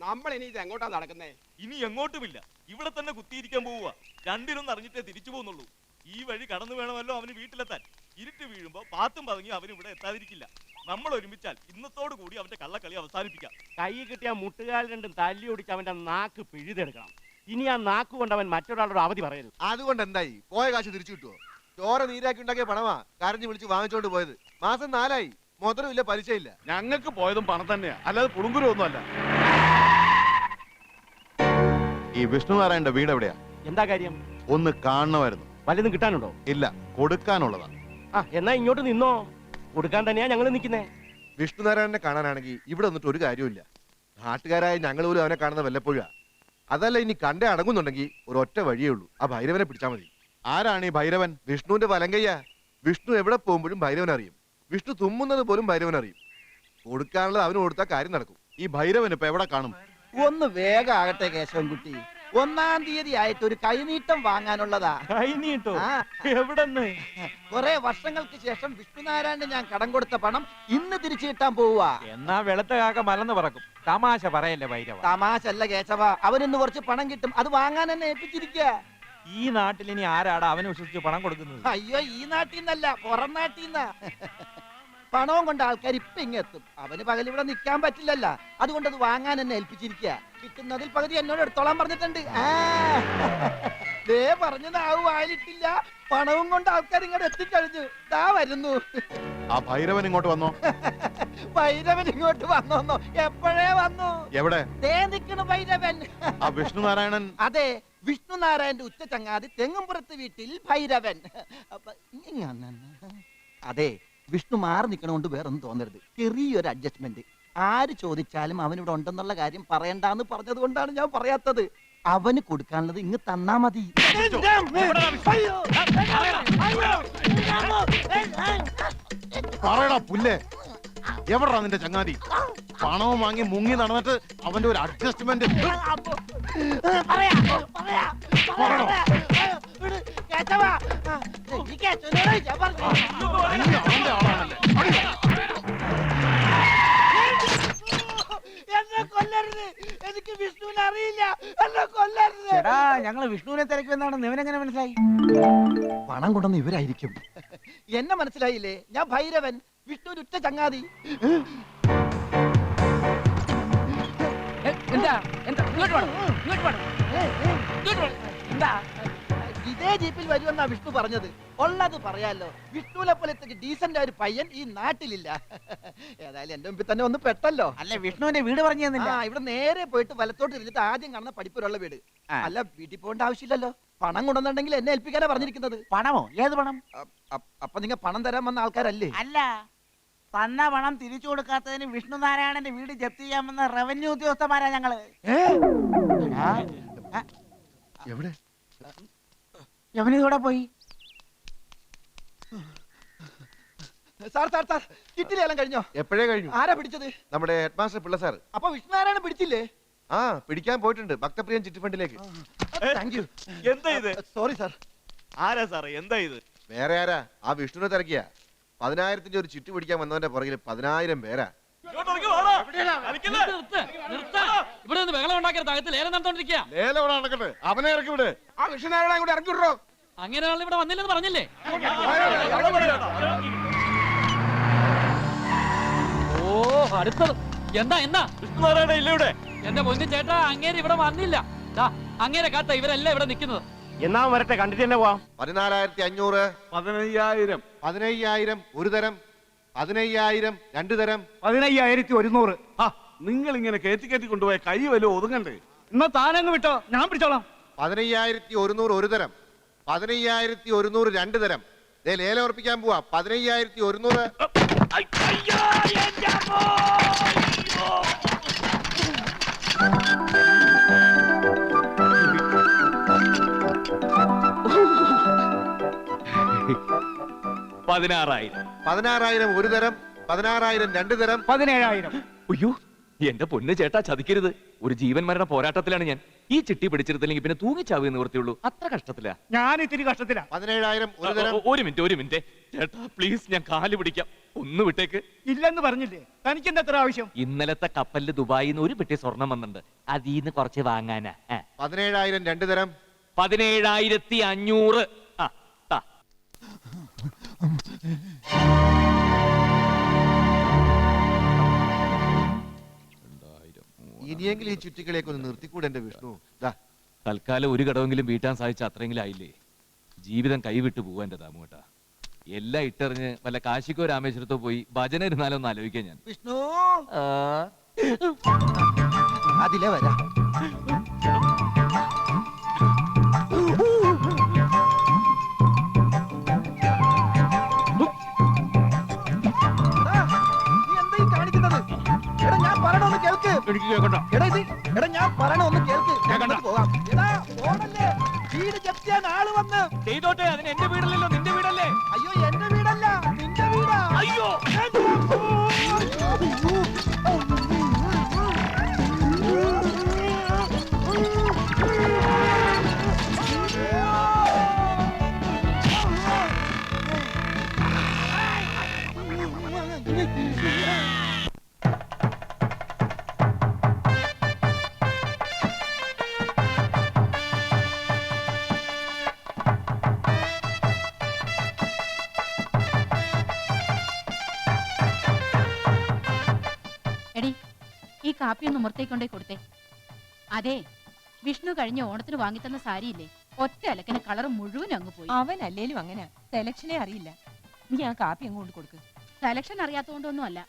നമ്മൾ ഇനി ഇത് എങ്ങോട്ടാ നടക്കുന്നേ? ഇനി എങ്ങോട്ടുമില്ല, ഇവിടെ തന്നെ കുത്തിയിരിക്കാൻ പോവുക. രണ്ടിനൊന്നും അറിഞ്ഞിട്ടേ തിരിച്ചു പോകുന്നുള്ളൂ. ഈ വഴി കടന്നു വേണമല്ലോ അവന് വീട്ടിലെത്താൻ. ഇരുട്ട് വീഴുമ്പോ പാത്തും പതുങ്ങി അവൻ ഇവിടെ എത്താതിരിക്കില്ല. നമ്മൾ ഒരുമിച്ചാൽ ഇന്നത്തോടു കൂടി അവന്റെ കള്ളക്കളി അവസാനിപ്പിക്കാം. കൈ കിട്ടിയ മുട്ടുകാൽ രണ്ടും തല്ലി ഓടിച്ച് അവന്റെ നാക്ക് പിഴുതെടുക്കണം. ഇനി ആ നാക്ക് കൊണ്ട് അവൻ മറ്റൊരാളോട് അവധി പറയരുത്. അതുകൊണ്ട് എന്തായി? പോയ കാശ് തിരിച്ചു കിട്ടുവോ? ചോര നീരാക്കി ഉണ്ടാക്കിയ പണമാ കരഞ്ഞു വിളിച്ച് വാങ്ങിച്ചോണ്ട് പോയത്. മാസം 4 ആയി, മുതലുമില്ല, പലിശയില്ല. ഞങ്ങൾക്ക് പോയതും പണം തന്നെയാ, അല്ലാതെ പുളുങ്കുരു ഒന്നുമല്ല. ഈ വിഷ്ണുനാരായണന്റെ വീട് എവിടെയാ? എന്താ കാര്യം? ഒന്ന് കാണണമായിരുന്നു. വല്ലതും കിട്ടാനുണ്ടോ? ഇല്ല, കൊടുക്കാനുള്ളതാ. എന്നാ ഇങ്ങോട്ട് നിന്നോ, കൊടുക്കാൻ തന്നെയാ ഞങ്ങൾ നിൽക്കുന്നേ. വിഷ്ണുനാരായണനെ കാണാനാണെങ്കിൽ ഇവിടെ വന്നിട്ട് ഒരു കാര്യമില്ല. നാട്ടുകാരായ ഞങ്ങൾ പോലും അവനെ കാണുന്ന വല്ലപ്പോഴാ. അതല്ല, ഇനി കണ്ടേ അടങ്ങുന്നുണ്ടെങ്കിൽ ഒരൊറ്റ വഴിയേ ഉള്ളൂ, ആ ഭൈരവനെ പിടിച്ചാൽ മതി. ആരാണ് ഈ ഭൈരവൻ? വിഷ്ണുവിന്റെ വലങ്കയ്യ. വിഷ്ണു എവിടെ പോകുമ്പോഴും ഭൈരവൻ അറിയും. വിഷ്ണു തുമ്മുന്നത് പോലും ഭൈരവൻ അറിയും. കൊടുക്കാനുള്ളത് അവന് കൊടുത്താൽ കാര്യം നടക്കും. ഈ ഭൈരവൻ ഇപ്പൊ എവിടെ കാണും? ഒന്ന് വേഗം ആകട്ടെ കേശവൻകുട്ടി. 1-ാം തീയതി ആയിട്ട് ഒരു കൈനീട്ടം വാങ്ങാനുള്ളതാ. കൈനീട്ടോ? എവിടെന്ന്? കുറെ വർഷങ്ങൾക്ക് ശേഷം വിഷ്ണുനാരായണന് ഞാൻ കടം കൊടുത്ത പണം ഇന്ന് തിരിച്ചു കിട്ടാൻ പോവുക. എന്നാ വെളുത്ത കാക്ക മലന്ന് പറക്കും. തമാശ പറയല്ലേ ഭൈരവ? തമാശ അല്ല കേശവ, അവനിന്ന് കുറച്ച് പണം കിട്ടും, അത് വാങ്ങാൻ എന്നെ ഏൽപ്പിച്ചിരിക്കുക. ഈ നാട്ടിൽ ഇനി ആരാടാ അവന് വിശ്വസിച്ച് പണം കൊടുക്കുന്നത്? അയ്യോ, ഈ നാട്ടിൽ നിന്നല്ല, പുറം നാട്ടിൽ നിന്നാ. പണവും കൊണ്ട് ആൾക്കാർ ഇപ്പൊ ഇങ്ങെത്തും. അവന് പകൽ ഇവിടെ നിൽക്കാൻ പറ്റില്ലല്ല, അതുകൊണ്ട് അത് വാങ്ങാൻ എന്നെ ഏൽപ്പിച്ചിരിക്കുക. കിട്ടുന്നതിൽ പകുതി എന്നോട് എടുത്തോളാൻ പറഞ്ഞിട്ടുണ്ട്. ദേ പറഞ്ഞത് ആവും ആയിട്ടില്ല, പണവും കൊണ്ട് ആൾക്കാർ ഇങ്ങോട്ട് എത്തിക്കഴിഞ്ഞു. ദാ വരുന്നു. ആ ഭൈരവൻ ഇങ്ങോട്ട് വന്നോ? ഭൈരവൻ ഇങ്ങോട്ട് വന്നോന്നോ? എപ്പോഴേ വന്നു. എവിടെ? ദേ നിൽക്കണു ഭൈരവൻ. ആ വിഷ്ണുനാരായണൻ? അതെ, വിഷ്ണുനാരായണന്റെ ഉച്ച ചങ്ങാതി തെങ്ങുംപുറത്ത് വീട്ടിൽ ഭൈരവൻ. അതെ, വിഷ്ണു മാറി നിൽക്കണോണ്ട് വേറൊന്നും തോന്നരുത്. ചെറിയൊരു അഡ്ജസ്റ്റ്മെന്റ്. ആര് ചോദിച്ചാലും അവനിവിടെ ഉണ്ടെന്നുള്ള കാര്യം പറയണ്ടെന്ന് പറഞ്ഞത് കൊണ്ടാണ് ഞാൻ പറയാത്തത്. അവന് കൊടുക്കാനുള്ളത് ഇങ്ങ് തന്നാ മതി. പറയടാ പുല്ലേ, എവിടാ നിന്റെ ചങ്ങാതി? പണവും വാങ്ങി മുങ്ങി നടന്നിട്ട് അവന്റെ ഒരു അഡ്ജസ്റ്റ്മെന്റ്. എന്നെ കൊല്ലരുത്, എനിക്ക് വിഷ്ണുവിനെ അറിയില്ല, എന്നെ കൊല്ലരുത്. ഞങ്ങള് വിഷ്ണുവിനെ തിരക്കുമെന്നാണ് ഇവനെങ്ങനെ മനസ്സിലായി? പണം കൊണ്ടൊന്ന് ഇവരായിരിക്കും. എന്നെ മനസ്സിലായില്ലേ? ഞാൻ ഭൈരവൻ, വിഷ്ണുവിന്റെ ഉറ്റ ചങ്ങാതി. ഇതേ ജീപ്പിൽ വരുമെന്നാ വിഷ്ണു പറഞ്ഞത്. ഉള്ളത് പറയാലോ, വിഷ്ണുവിനെ പോലത്തെ ഡീസന്റ് ഒരു പയ്യൻ ഈ നാട്ടിലില്ല. ഏതായാലും എന്റെ മുമ്പിൽ തന്നെ ഒന്ന് പെട്ടല്ലോ. അല്ല, വിഷ്ണുവിന്റെ വീട് പറഞ്ഞു തന്നില്ല? ഇവിടെ നേരെ പോയിട്ട് വലത്തോട്ട് ഇരുന്നിട്ട് ആദ്യം കാണുന്ന പഠിപ്പുള്ള വീട്. അല്ല, വീട്ടിൽ പോകേണ്ട ആവശ്യമില്ലല്ലോ. പണം കൊണ്ടുവന്നിട്ടുണ്ടെങ്കിൽ എന്നെ ഏൽപ്പിക്കാനാ പറഞ്ഞിരിക്കുന്നത്. പണമോ? ഏത് പണം? അപ്പൊ നിങ്ങൾ പണം തരാൻ വന്ന ആൾക്കാരല്ലേ? അല്ല, തന്ന പണം തിരിച്ചു കൊടുക്കാത്തതിന് വിഷ്ണുനാരായണന്റെ വീട് ജപ്തി ചെയ്യാമെന്ന റവന്യൂ ഉദ്യോഗസ്ഥന്മാരാ ഞങ്ങള്. എവിടെ? യവനിതോടെ പോയി. സാർ സാർ സാർ, കിറ്റിലെല്ലാം കഴിഞ്ഞോ? എപ്പോഴേ കഴിഞ്ഞു. ആരാ പിടിച്ചത്? നമ്മുടെ ഹെഡ് മാസ്റ്റർ പിള്ള സാർ. അപ്പൊ വിഷ്ണുനാരായണൻ പിടിച്ചില്ലേ? ആ, പിടിക്കാൻ പോയിട്ടുണ്ട് ഭക്തപ്രിയൻ ചിറ്റ് ഫണ്ടിലേക്ക്. Thank you. എന്താ ഇത്? Sorry sir. ആരാ സാറേ, എന്താ ഇത്? വേറെ ആരാ? ആ വിഷ്ണുവിനെ തിരക്കിയ 10,000-ന്റെ ഒരു ചിറ്റ് പിടിക്കാൻ വന്നവന്റെ പുറകിൽ 10,000 പേരാ. ലേലം നടക്കട്ടെ, അവനെ ഇറക്കി വിട്. ആ വിഷ്ണുനാരായണനെ കൂടെ ഇറക്കി വിടറോ. അങ്ങനെ ആൾ ഇവിടെ വന്നില്ലെന്ന് പറഞ്ഞില്ലേ? ഓ, അടുത്തത് എന്താ എന്താ? വിഷ്ണുനാരായണ ഇല്ല ഇവിടെ. എന്റെ പൊന്നു ചേട്ടാ, അങ്ങേര് ഇവിടെ വന്നില്ല. അങ്ങേരെ കാട്ട ഇവരെല്ലാം ഇവിടെ നിൽക്കുന്നത്. എന്നാ വരട്ടെ, കണ്ടിട്ട് തന്നെ പോവാം. 14,500. 15,000. 15,000 ഒരു തരം. 15,000 രണ്ടു തരം. 15,100. നിങ്ങൾ ഇങ്ങനെ കയറ്റി കൊണ്ടുപോയ കൈ വല്ല ഒതുങ്ങണ്ടേ? എന്നാ താനങ്ങ് വിട്ടോ, ഞാൻ പിടിച്ചോളാം. 15,100 ഒരു തരം. 15,100 രണ്ടു തരം. ലേലം ഉറപ്പിക്കാൻ പോവാ. 15,100. $16,000. 16,000 ഒരു തരം. 16,000 രണ്ടു തരം. 17,000. അയ്യോ, എന്റെ പൊന്ന് ചേട്ടാ ചതിക്കരുത്. ഒരു ജീവൻ മരണ പോരാട്ടത്തിലാണ് ഞാൻ. ഈ ചിട്ടി പിടിച്ചെടുത്തില്ലെങ്കിൽ പിന്നെ തൂങ്ങിച്ചാവുക നിവൃത്തിയുള്ളൂ. അത്ര കഷ്ടത്തിലാ ഞാൻ ഇത്തിരി കഷ്ടത്തിലാ. 17,000 ഒരു തരം. ഒരു മിനിറ്റ് ചേട്ടാ പ്ലീസ്, ഞാൻ കാല് പിടിക്കാം, ഒന്ന് വിട്ടേക്ക്. ഇല്ലെന്ന് പറഞ്ഞില്ലേ, തനിക്ക് എന്താ എത്ര ആവശ്യം? ഇന്നലത്തെ കപ്പലിൽ ദുബായിൽ നിന്ന് ഒരു പെട്ടി സ്വർണം വന്നിട്ടുണ്ട്, അതീന്ന് കുറച്ച് വാങ്ങാനാ. 17,000 രണ്ട് തരം. 17,500. ആ താ. ഇനിയെങ്കിലും ഈ ചുറ്റിക്കളിയൊക്കെ ഒന്ന് നിർത്തിക്കൂടെ എന്റെ വിഷ്ണു? ദാ തൽക്കാലം ഒരു കടവെങ്കിലും വീട്ടാൻ സാധിച്ച അത്രയെങ്കിലും ആയില്ലേ. ജീവിതം കൈവിട്ടു പോവാ എന്റെ താമുകേട്ടാ. എല്ലാം ഇട്ടെറിഞ്ഞ് വല്ല കാശിക്കോ രാമേശ്വരത്തോ പോയി ഭജന ഇരുന്നാലൊന്ന് ആലോചിക്കാൻ ഞാൻ. വിഷ്ണു അതിലെ വരാ. നീ എന്താ ഈ കാണിക്കുന്നത്? എടാ ഞാൻ പറയണൊന്ന് കേൾക്ക്. എനിക്ക് കേൾക്കണ്ട. എടാ ഞാൻ പറയണൊന്ന് കേൾക്ക്. കേൾക്കണ്ട. പോകാം. എടാ ഓടല്ലേ, വീട് ജപ്തി ചെയ്യാൻ ആള് വന്ന്. ചെയ്തോട്ടെ, അതിന് എന്റെ വീടല്ലല്ലോ, നിന്റെ വീടല്ലേ? അയ്യോ എന്റെ വീടല്ല, നിന്റെ വീടാ. അയ്യോ എടി, ഈ കാപ്പി ഒന്ന് മുറത്തേക്കൊണ്ടേ കൊടുത്തേ. അതെ, വിഷ്ണു കഴിഞ്ഞ ഓണത്തിന് വാങ്ങിത്തന്ന സാരിയില്ലേ, ഒറ്റ അലക്കിന് കളർ മുഴുവൻ അങ്ങ് പോയി. അവൻ അല്ലേലും അങ്ങനെ സെലക്ഷനെ അറിയില്ല. നീ ആ കാപ്പി അങ്ങോട്ട് കൊടുക്ക്. സെലക്ഷൻ അറിയാത്തോണ്ടൊന്നും അല്ല,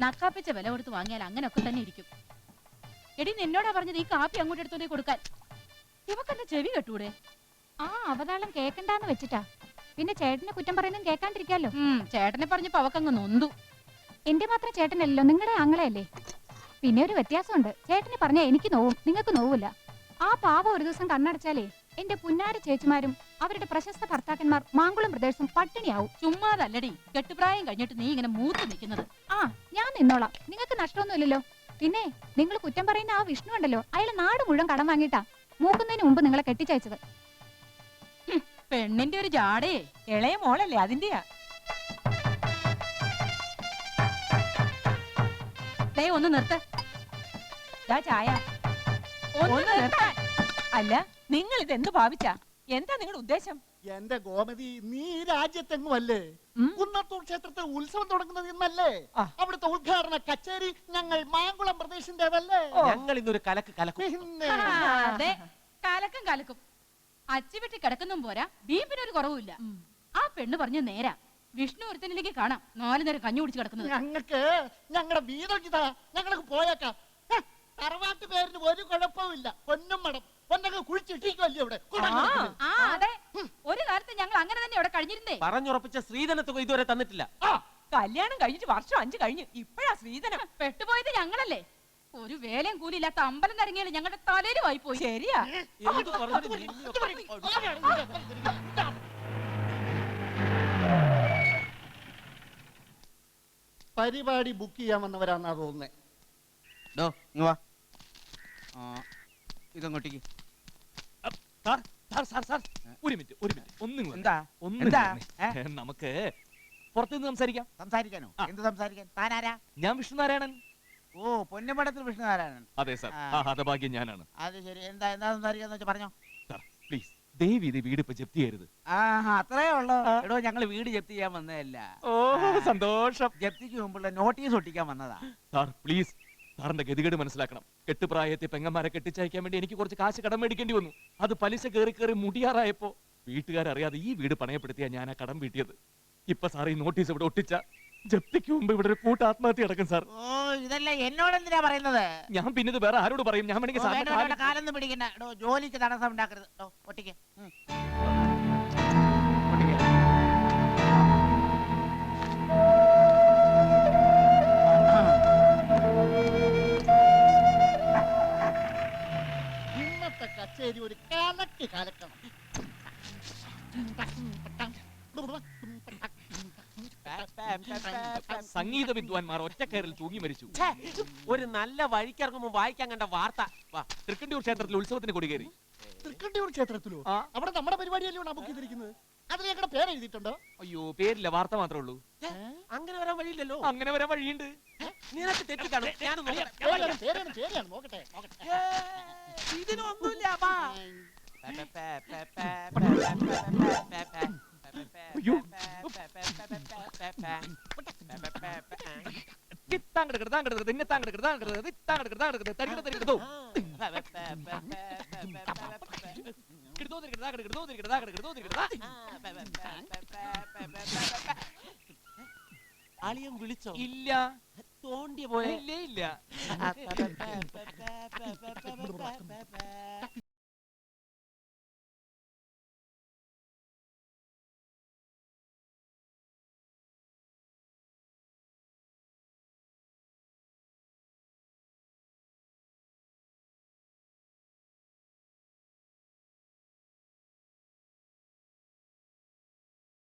നക്കാപ്പിച്ച വില കൊടുത്ത് വാങ്ങിയാൽ അങ്ങനെയൊക്കെ തന്നെ ഇരിക്കും. എടി, നിന്നോടാ പറഞ്ഞത് ഈ കാപ്പി അങ്ങോട്ട് എടുത്തോണ്ടേ കൊടുക്കാൻ. ഇവക്കെന്നെ ചെവി കെട്ടൂടെ? ആ അവതാളം കേക്കണ്ടാന്ന് വെച്ചിട്ടാ. പിന്നെ ചേട്ടനെ കുറ്റം പറയുന്നതും കേൾക്കാണ്ടിരിക്കാലോ. ചേട്ടനെ പറഞ്ഞപ്പോ അവക്കങ്ങ് നൊന്തു. എന്റെ മാത്രം ചേട്ടനല്ലോ, നിങ്ങളുടെ ആങ്ങളെയല്ലേ. പിന്നെ ഒരു വ്യത്യാസമുണ്ട്. ചേട്ടന് പറഞ്ഞാൽ എനിക്ക് നോവും, നിങ്ങൾക്ക് നോവില്ല. ആ പാവം ഒരു ദിവസം കണ്ണടച്ചാലേ എന്റെ പുന്നാര ചേച്ചിമാരും അവരുടെ പ്രശസ്ത ഭർത്താക്കന്മാർ മാങ്കുളം ബ്രദേഴ്സും പട്ടിണിയാവും. ചുമ്മാതല്ലടി, കെട്ടുപ്രായം കഴിഞ്ഞിട്ട് നീ ഇങ്ങനെ മൂത്ത് നിൽക്കുന്നത്. ആ ഞാൻ നിന്നോളാം, നിങ്ങൾക്ക് നഷ്ടമൊന്നുമില്ലല്ലോ. പിന്നെ നിങ്ങൾ കുറ്റം പറയുന്ന ആ വിഷ്ണു ഉണ്ടല്ലോ, അയാൾ നാട് മുഴുവൻ കടം വാങ്ങിയിട്ടാ മൂക്കുന്നതിന് മുമ്പ് നിങ്ങളെ കെട്ടിച്ചയച്ചത്. പെണ്ണിന്റെ ഒരു ജാടേ. ഇളയ മോളല്ലേ, അതിന്റെയാ. ഒന്ന് നിർത്ത ചായ ഒന്ന് നിർത്താൻ. അല്ല, നിങ്ങൾ ഇത് എന്ത് ഭാവിച്ചാ? എന്താ നിങ്ങളുടെ ഉദ്ദേശം? എന്റെ ഗോമതി, നീ രാജ്യത്തെങ്ങും അല്ലേ? കുന്നത്തൂർ ക്ഷേത്രത്തിൽ ഉത്സവം തുടങ്ങുന്നത് ഇന്നല്ലേ? അവിടുത്തെ ഉദ്ഘാടന കച്ചേരി ഞങ്ങൾ മാങ്കുളം പ്രദേശിന്റേതല്ലേ? ഞങ്ങൾ ഇന്നൊരു കലക്ക് കലക്കും. പിന്നെ അതെ, കലക്കും കലക്കും. അച്ചിവിട്ടി കിടക്കുന്നും പോരാ, ബീപ്പിനൊരു കുറവുമില്ല. ആ പെണ്ണ് പറഞ്ഞ നേരാ. വിഷ്ണു ഒരുത്തനിലേക്ക് കാണാം 4 നേരം കഞ്ഞി കുടിച്ച് കിടക്കുന്നത്. ഞങ്ങൾക്ക് ഞങ്ങളുടെ വീതം ഇതാ, ഞങ്ങൾക്ക് പോയേക്കാം. തറവാട്ട് പേരിന് ഒരു കുഴപ്പമില്ല. പൊന്നും മടം പൊന്നൊക്കെ കുഴിച്ചിട്ടിരിക്കുമല്ലേ ഇവിടെ. ആ അതെ, ഒരു കാലത്ത് ഞങ്ങൾ അങ്ങനെ തന്നെ ഇവിടെ കഴിഞ്ഞിരുന്നേ. പറഞ്ഞുറപ്പിച്ച സ്ത്രീധനത്തുക ഇതുവരെ തന്നിട്ടില്ല. കല്യാണം കഴിഞ്ഞിട്ട് വർഷം 5 കഴിഞ്ഞു, ഇപ്പഴാ സ്ത്രീധനം. പെട്ടുപോയത് ഞങ്ങളല്ലേ. ഒരു വേലയും കൂലിയില്ലാത്ത അമ്പലം നരങ്ങിയാൽ ഞങ്ങളുടെ തലയിൽ വായിപ്പോയി. ശരിയാ. എന്ത് പറഞ്ഞു? പരിപാടി ബുക്ക് ചെയ്യാൻ വന്നവരാന്നാ തോന്നുന്നേ. ഇതങ്ങോട്ടേക്ക്. ഒരു മിനിറ്റ് ഒന്നും എന്താ നമുക്ക് പുറത്തുനിന്ന് സംസാരിക്കാം. സംസാരിക്കാനോ? എന്ത് സംസാരിക്കാൻ? താനാരാ? ഞാൻ വിഷ്ണുനാരായണൻ. ഓ, പൊന്നുമടത്തിൽ വിഷ്ണുനാരായണൻ. അതെ സാർ, ഹതഭാഗ്യം ഞാനാണ്. അത് ശരി. എന്താ സംസാരിക്കാന്ന് വെച്ചാ പറഞ്ഞോ. സാർ പ്ലീസ്, ദയവ് ഇത് വീട് ഇപ്പൊ ജപ്തി ചെയ്യരുത്. അത്രേ ഉള്ളൂ. എടോ, ഞങ്ങള് വീട് ജപ്തി ചെയ്യാൻ വന്നതല്ല. ഓ സന്തോഷം. ജപ്തിക്ക് മുമ്പുള്ള നോട്ടീസ് ഒട്ടിക്കാൻ വന്നതാ. സാർ പ്ലീസ്, സാറിന്റെ ഗതികേട് മനസ്സിലാക്കണം. കെട്ടുപ്രായത്തിൽ പെങ്ങന്മാരെ കെട്ടിച്ചയക്കാൻ വേണ്ടി എനിക്ക് കുറച്ച് കാശ് കടം മേടിക്കേണ്ടി വന്നു. അത് പലിശ കയറി മുടിയാറായപ്പോ വീട്ടുകാരറിയാതെ ഈ വീട് പണയപ്പെടുത്തിയാ ഞാൻ ആ കടം വീട്ടിയത്. ഇപ്പൊ സാർ ഈ നോട്ടീസ് ഇവിടെ ഒട്ടിച്ച ജപ്തിക്ക് മുമ്പ് ഇവിടെ ഒരു കൂട്ട ആത്മഹത്യ നടക്കും സാർ. ഓ, ഇതല്ല എന്നോട് എന്തിനാ പറയുന്നത്? ഞാൻ പിന്നെ ഇത് വേറെ ആരോട് പറയും? ഞാൻ വേണമെങ്കിൽ സാറിന്റെ കാലൊന്നും പിടിക്കണ്ട. ജോലിക്ക് തടസ്സം ഉണ്ടാക്കരുത്. ഒട്ടിക്ക്. ഇന്നത്തെ കച്ചേരി ഒരു കലക്ക് കലക്കണം. സംഗീത വിദ്വാൻമാർ ഒറ്റക്കയറിൽ തൂങ്ങി മരിച്ചു. ഒരു നല്ല വഴിക്കിറങ്ങുമ്പോ വായിക്കാൻ കണ്ട വാർത്ത. തൃക്കണ്ടിയൂർ ക്ഷേത്രത്തിൽ ഉത്സവത്തിന് കൊടികേറി. തൃക്കണ്ടിയൂർ ക്ഷേത്രത്തിലോ? അവിടെ നമ്മുടെ പരിപാടിയല്ലേ ബുക്ക് ചെയ്തിരിക്കുന്നത്. അതിൽ ഞങ്ങളുടെ പേര് എഴുതിയിട്ടുണ്ടോ? അയ്യോ, പേരില്ല, വാർത്ത മാത്രമേ ഉള്ളൂ. അങ്ങനെ വരാൻ വഴിയില്ലല്ലോ. അങ്ങനെ വരാൻ വഴിയുണ്ട്. നിനക്ക് തെറ്റിക്കാണോ? ഞാനൊന്നും പേരാണ് നോക്കട്ടെ. ഇതിനൊന്നുമില്ല. അയ്യോ, കിട്ടാങ്കെടുക്കരുത്, താങ്കെടുക്കരുത്, ഇന്നെ താങ്കെടുക്കരുത്, താങ്കെടുക്കരുത്, താങ്കെടുക്കരുത്, താങ്കെടുക്കരുത്, തരികിട തരികിടതോ. അളിയൻ വിളിച്ചോ? ഇല്ല. തോണ്ടിയ പോലെ ഇല്ല.